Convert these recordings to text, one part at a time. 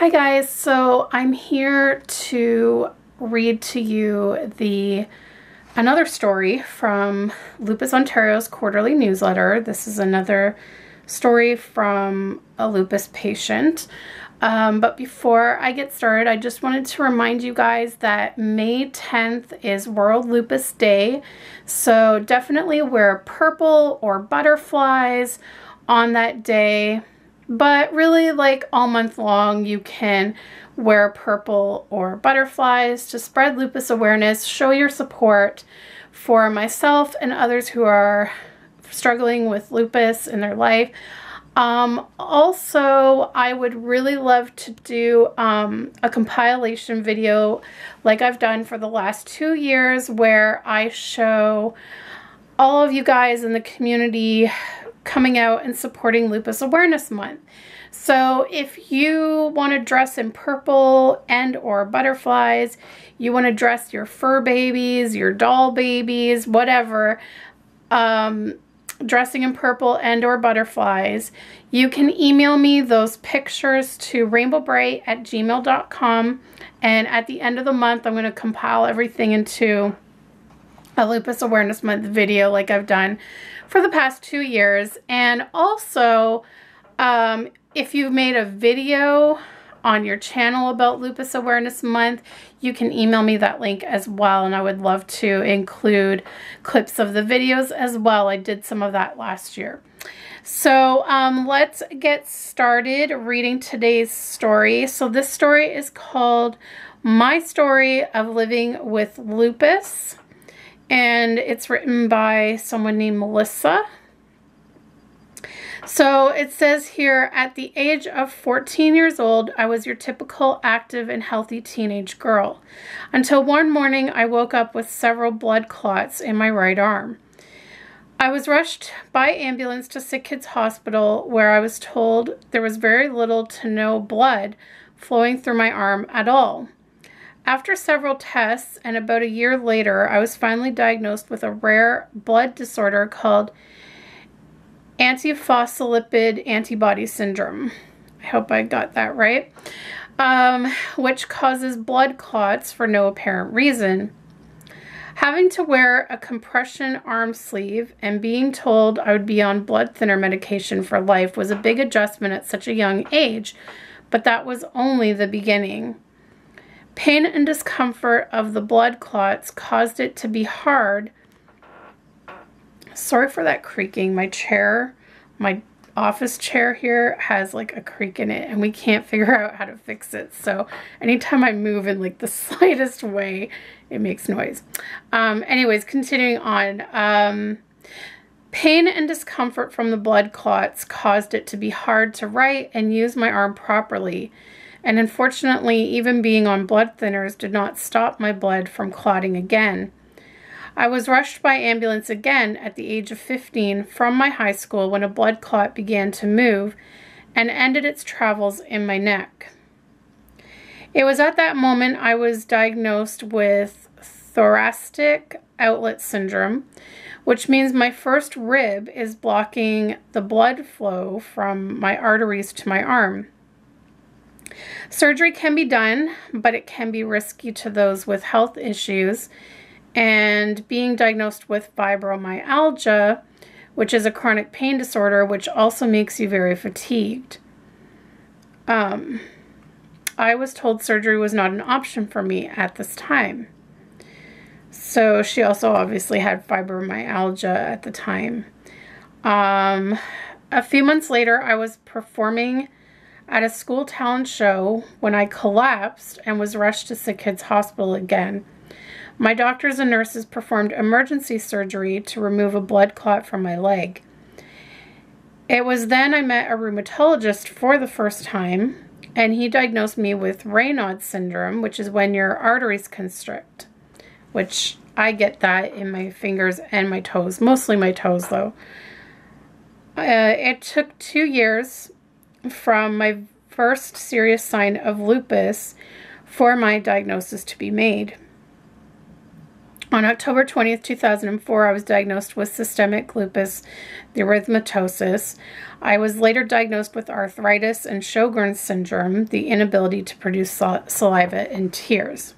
Hi guys, so I'm here to read to you another story from Lupus Ontario's quarterly newsletter. This is another story from a lupus patient. But before I get started, I just wanted to remind you guys that May 10th is World Lupus Day. So definitely wear purple or butterflies on that day. But really, like all month long, you can wear purple or butterflies to spread lupus awareness, show your support for myself and others who are struggling with lupus in their life. Also, I would really love to do a compilation video like I've done for the last 2 years, where I show all of you guys in the community coming out and supporting Lupus Awareness Month. So if you want to dress in purple and or butterflies, you want to dress your fur babies, your doll babies, whatever, dressing in purple and or butterflies, you can email me those pictures to rainbowbright@gmail.com, and at the end of the month I'm going to compile everything into a Lupus Awareness Month video like I've done for the past 2 years. And also, if you've made a video on your channel about Lupus Awareness Month, you can email me that link as well, and I would love to include clips of the videos as well. I did some of that last year. So let's get started reading today's story. So this story is called My Story of Living with Lupus, and it's written by someone named Melissa. So it says here, at the age of 14 years old, I was your typical active and healthy teenage girl. Until one morning, I woke up with several blood clots in my right arm. I was rushed by ambulance to Sick Kids Hospital, where I was told there was very little to no blood flowing through my arm at all. After several tests and about a year later, I was finally diagnosed with a rare blood disorder called antiphospholipid antibody syndrome. I hope I got that right. Which causes blood clots for no apparent reason. Having to wear a compression arm sleeve and being told I would be on blood thinner medication for life was a big adjustment at such a young age, but that was only the beginning. Pain and discomfort of the blood clots caused it to be hard. Sorry for that creaking. My chair, my office chair here has like a creak in it, and we can't figure out how to fix it. So anytime I move in like the slightest way, it makes noise. Anyways, continuing on. Pain and discomfort from the blood clots caused it to be hard to write and use my arm properly. And unfortunately, even being on blood thinners did not stop my blood from clotting again. I was rushed by ambulance again at the age of 15 from my high school when a blood clot began to move and ended its travels in my neck. It was at that moment I was diagnosed with thoracic outlet syndrome, which means my first rib is blocking the blood flow from my arteries to my arm. Surgery can be done, but it can be risky to those with health issues, and being diagnosed with fibromyalgia, which is a chronic pain disorder, which also makes you very fatigued. I was told surgery was not an option for me at this time. So she also obviously had fibromyalgia at the time. A few months later, I was performing at a school talent show when I collapsed and was rushed to Sick Kids Hospital again. My doctors and nurses performed emergency surgery to remove a blood clot from my leg. It was then I met a rheumatologist for the first time, and he diagnosed me with Raynaud's syndrome, which is when your arteries constrict, which I get that in my fingers and my toes, mostly my toes though. It took 2 years from my first serious sign of lupus for my diagnosis to be made. On October 20th, 2004, I was diagnosed with systemic lupus erythematosus. I was later diagnosed with arthritis and Sjogren's syndrome, the inability to produce saliva and tears.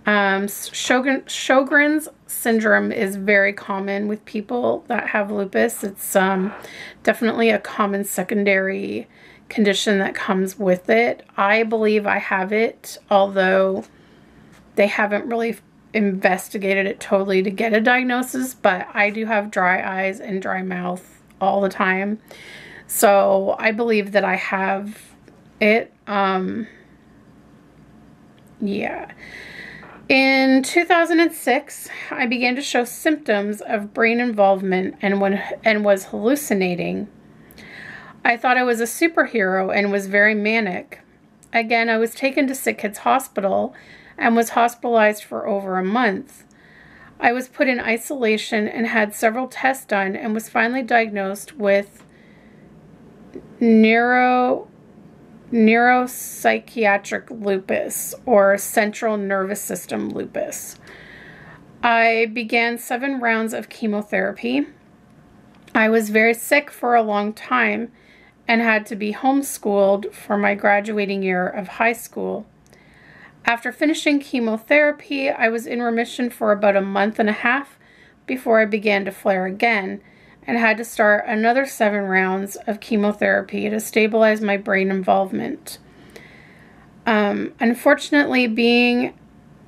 Sjogren's syndrome is very common with people that have lupus. It's definitely a common secondary condition that comes with it. I believe I have it, although they haven't really investigated it totally to get a diagnosis, but I do have dry eyes and dry mouth all the time. So I believe that I have it. Yeah. In 2006, I began to show symptoms of brain involvement and was hallucinating. I thought I was a superhero and was very manic. Again, I was taken to Sick Kids Hospital and was hospitalized for over a month. I was put in isolation and had several tests done and was finally diagnosed with neuropsychiatric lupus, or central nervous system lupus. I began 7 rounds of chemotherapy. I was very sick for a long time and had to be homeschooled for my graduating year of high school. After finishing chemotherapy, I was in remission for about a month and a half before I began to flare again and had to start another 7 rounds of chemotherapy to stabilize my brain involvement. Unfortunately, being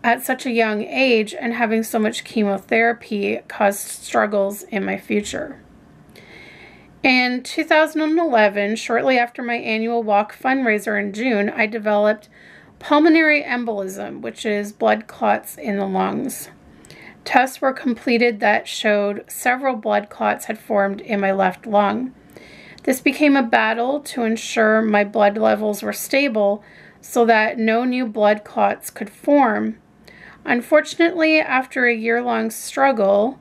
at such a young age and having so much chemotherapy caused struggles in my future. In 2011, shortly after my annual walk fundraiser in June, I developed pulmonary embolism, which is blood clots in the lungs. Tests were completed that showed several blood clots had formed in my left lung. This became a battle to ensure my blood levels were stable so that no new blood clots could form. Unfortunately, after a year-long struggle,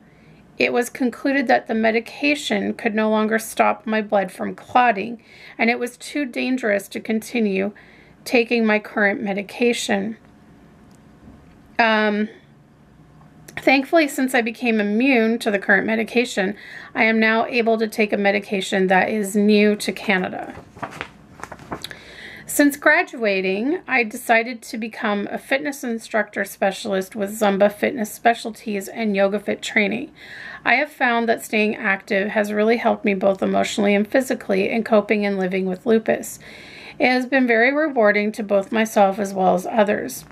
it was concluded that the medication could no longer stop my blood from clotting, and it was too dangerous to continue taking my current medication. Thankfully, since I became immune to the current medication, I am now able to take a medication that is new to Canada. Since graduating, I decided to become a fitness instructor specialist with Zumba fitness specialties and yoga fit training. I have found that staying active has really helped me both emotionally and physically in coping and living with lupus. It has been very rewarding to both myself as well as others.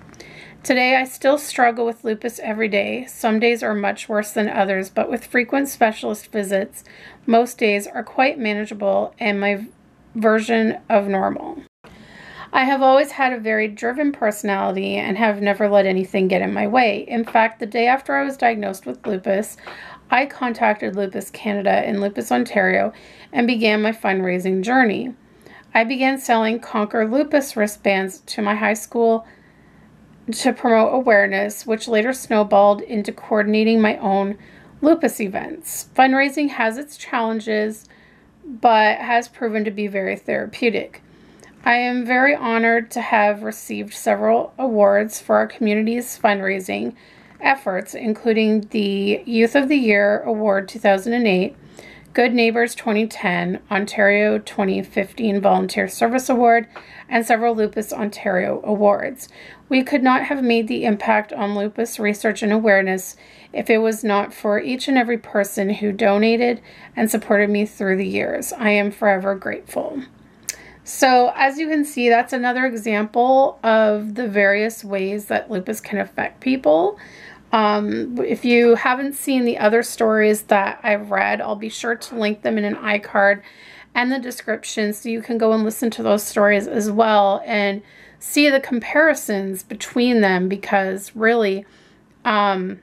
Today, I still struggle with lupus every day. Some days are much worse than others, but with frequent specialist visits, most days are quite manageable and my version of normal. I have always had a very driven personality and have never let anything get in my way. In fact, the day after I was diagnosed with lupus, I contacted Lupus Canada and Lupus Ontario and began my fundraising journey. I began selling Conquer Lupus wristbands to my high school to promote awareness, which later snowballed into coordinating my own lupus events. Fundraising has its challenges, but has proven to be very therapeutic. I am very honored to have received several awards for our community's fundraising efforts, including the Youth of the Year Award 2008, Good Neighbors 2010, Ontario 2015 Volunteer Service Award, and several Lupus Ontario awards. We could not have made the impact on lupus research and awareness if it was not for each and every person who donated and supported me through the years. I am forever grateful. So as you can see, that's another example of the various ways that lupus can affect people. If you haven't seen the other stories that I've read, I'll be sure to link them in an iCard and the description so you can go and listen to those stories as well and see the comparisons between them, because really, you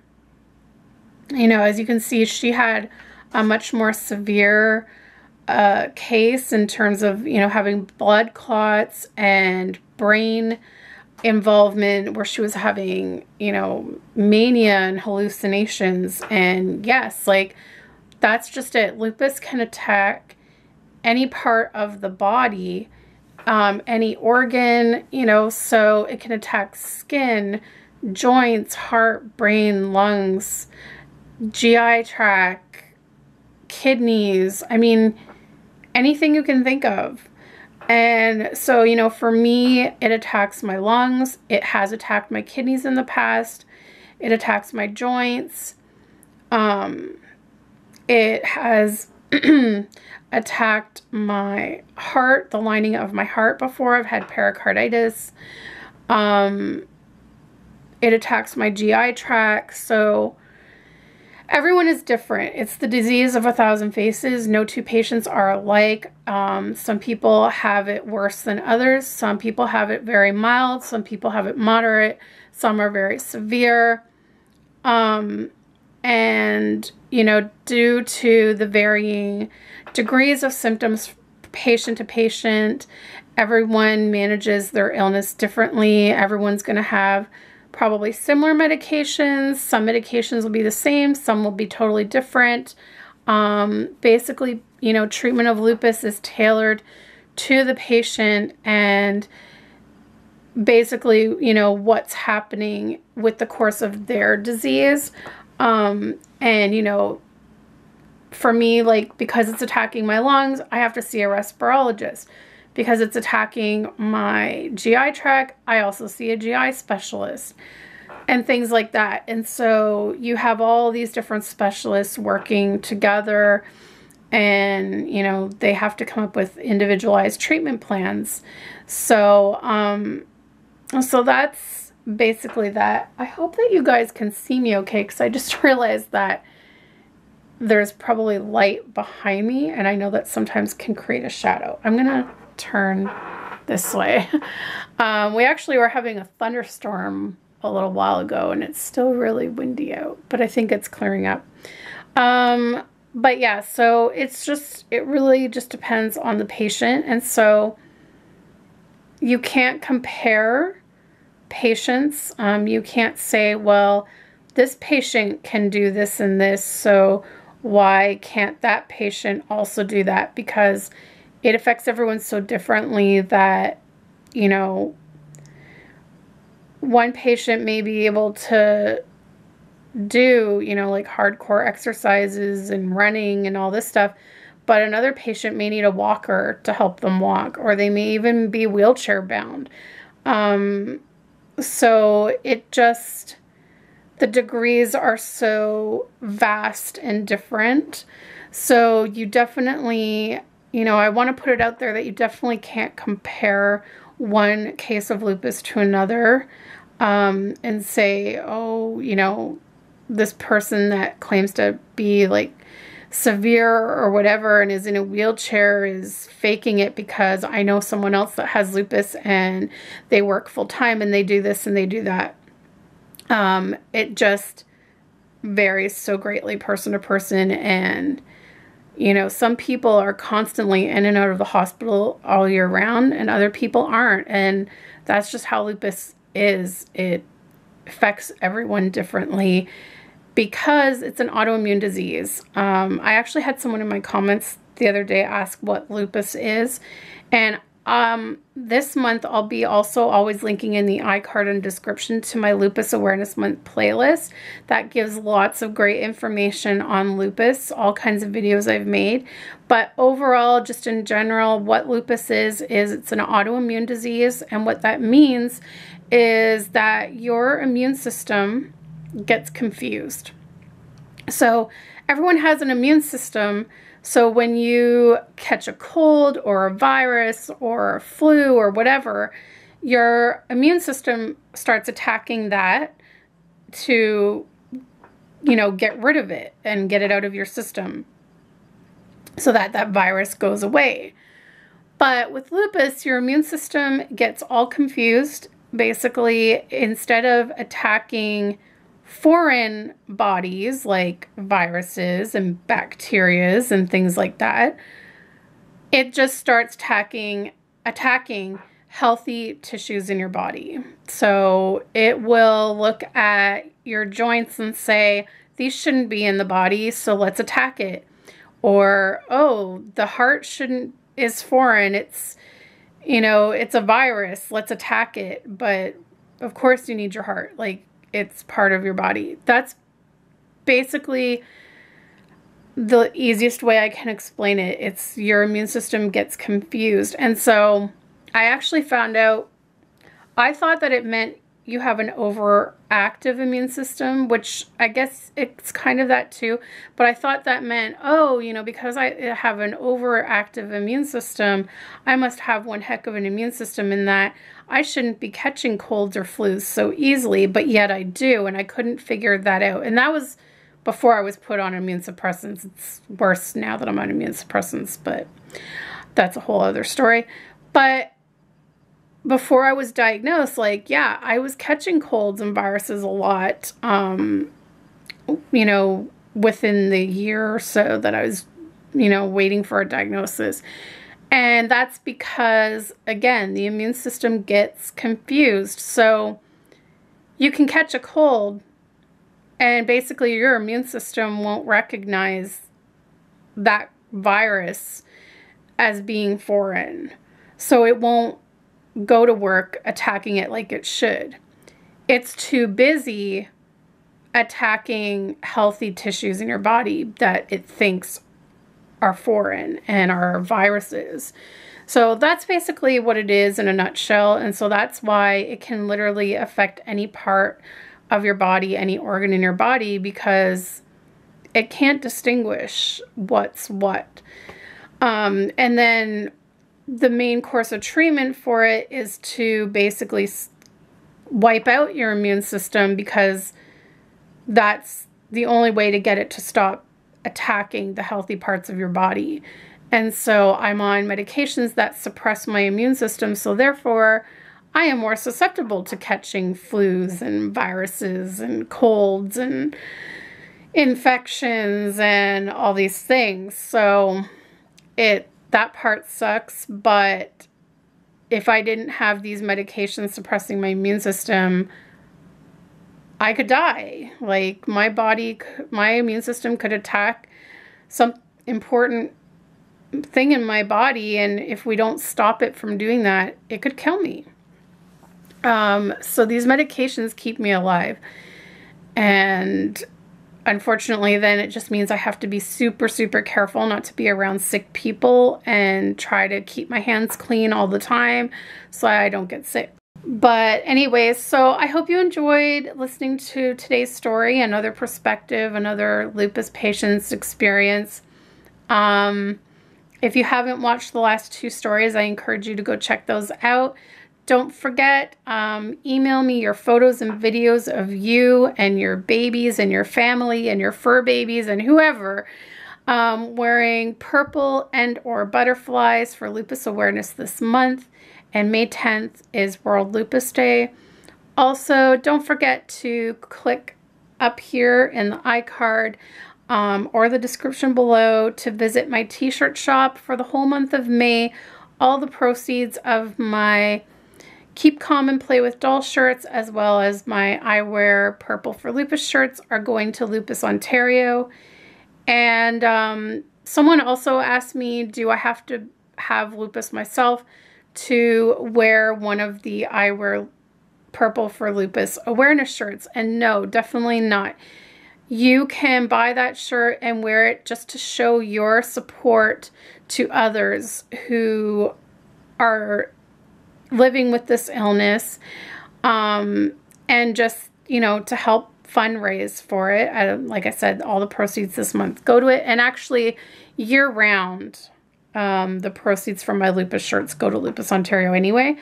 know, as you can see, she had a much more severe case in terms of, you know, having blood clots and brain involvement where she was having, you know, mania and hallucinations. And yes, like, that's just it. Lupus can attack any part of the body, any organ, you know, so it can attack skin, joints, heart, brain, lungs, GI tract, kidneys. I mean, anything you can think of. And so, you know, for me, it attacks my lungs. It has attacked my kidneys in the past. It attacks my joints. It has attacked my heart, the lining of my heart before. I've had pericarditis. It attacks my GI tract. So everyone is different. It's the disease of 1,000 faces. No two patients are alike. Some people have it worse than others. Some people have it very mild. Some people have it moderate. Some are very severe. And, you know, due to the varying degrees of symptoms patient to patient, everyone manages their illness differently. Everyone's going to have probably similar medications. Some medications will be the same. Some will be totally different. Basically, you know, treatment of lupus is tailored to the patient and basically, you know, what's happening with the course of their disease. And, you know, for me, like, because it's attacking my lungs, I have to see a respirologist. Because it's attacking my GI tract, I also see a GI specialist and things like that. And so you have all these different specialists working together and, you know, they have to come up with individualized treatment plans. So, so that's basically that. I hope that you guys can see me okay, because I just realized that there's probably light behind me and I know that sometimes can create a shadow. I'm gonna turn this way. We actually were having a thunderstorm a little while ago and it's still really windy out, but I think it's clearing up. But yeah, so it really just depends on the patient. And so you can't compare patients. You can't say, well, this patient can do this and this, so why can't that patient also do that? Because it affects everyone so differently that, you know, one patient may be able to do, you know, like hardcore exercises and running and all this stuff, but another patient may need a walker to help them walk, or they may even be wheelchair bound. So it just, the degrees are so vast and different. So you definitely, you know, I want to put it out there that you definitely can't compare one case of lupus to another, and say, oh, you know, this person that claims to be like severe or whatever and is in a wheelchair is faking it because I know someone else that has lupus and they work full time and they do this and they do that. It just varies so greatly person to person. And, you know, some people are constantly in and out of the hospital all year round and other people aren't. And that's just how lupus is. It affects everyone differently because it's an autoimmune disease. I actually had someone in my comments the other day ask what lupus is. And this month I'll be also always linking in the iCard and description to my Lupus Awareness Month playlist. That gives lots of great information on lupus, all kinds of videos I've made. But overall, just in general, what lupus is it's an autoimmune disease. And what that means is that your immune system gets confused. So everyone has an immune system. So when you catch a cold or a virus or a flu or whatever, your immune system starts attacking that to, you know, get rid of it and get it out of your system so that that virus goes away. But with lupus, your immune system gets all confused. Basically, instead of attacking foreign bodies like viruses and bacterias and things like that, it just starts attacking healthy tissues in your body. So it will look at your joints and say, these shouldn't be in the body, so let's attack it. Or, oh, the heart is foreign, it's, you know, it's a virus, let's attack it. But of course you need your heart. Like, it's part of your body. That's basically the easiest way I can explain it. It's your immune system gets confused. And so I actually found out, I thought that it meant you have an overactive immune system, which I guess it's kind of that too. But I thought that meant, oh, you know, because I have an overactive immune system, I must have one heck of an immune system in that I shouldn't be catching colds or flus so easily, but yet I do. And I couldn't figure that out. And that was before I was put on immune suppressants. It's worse now that I'm on immune suppressants, but that's a whole other story. But before I was diagnosed, like, yeah, I was catching colds and viruses a lot, you know, within the year or so that I was, you know, waiting for a diagnosis. And that's because, again, the immune system gets confused. So you can catch a cold, and basically your immune system won't recognize that virus as being foreign. So it won't go to work attacking it like it should. It's too busy attacking healthy tissues in your body that it thinks are foreign and are viruses. So that's basically what it is in a nutshell. And so that's why it can literally affect any part of your body, any organ in your body, because it can't distinguish what's what. And then the main course of treatment for it is to basically wipe out your immune system, because that's the only way to get it to stop attacking the healthy parts of your body. And so I'm on medications that suppress my immune system, so therefore I am more susceptible to catching flus and viruses and colds and infections and all these things. So that part sucks, but if I didn't have these medications suppressing my immune system, I could die. Like, my immune system could attack some important thing in my body, and if we don't stop it from doing that, it could kill me. So these medications keep me alive, and unfortunately, then it just means I have to be super, super careful not to be around sick people and try to keep my hands clean all the time so I don't get sick. But anyways, so I hope you enjoyed listening to today's story, another perspective, another lupus patient's experience. If you haven't watched the last 2 stories, I encourage you to go check those out. Don't forget, email me your photos and videos of you and your babies and your family and your fur babies and whoever wearing purple and or butterflies for lupus awareness this month. And May 10th is World Lupus Day. Also, don't forget to click up here in the iCard or the description below to visit my t-shirt shop for the whole month of May. All the proceeds of my Keep Calm and Play with Doll shirts, as well as my I Wear Purple for Lupus shirts, are going to Lupus Ontario. And someone also asked me, do I have to have lupus myself to wear one of the I Wear Purple for Lupus awareness shirts? And no, definitely not. You can buy that shirt and wear it just to show your support to others who are living with this illness, and just, you know, to help fundraise for it. Like I said, all the proceeds this month go to it, and actually year round, the proceeds from my lupus shirts go to Lupus Ontario anyway.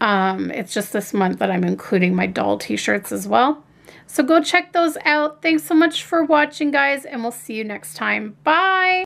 It's just this month that I'm including my doll t-shirts as well. So go check those out. Thanks so much for watching, guys, and we'll see you next time. Bye!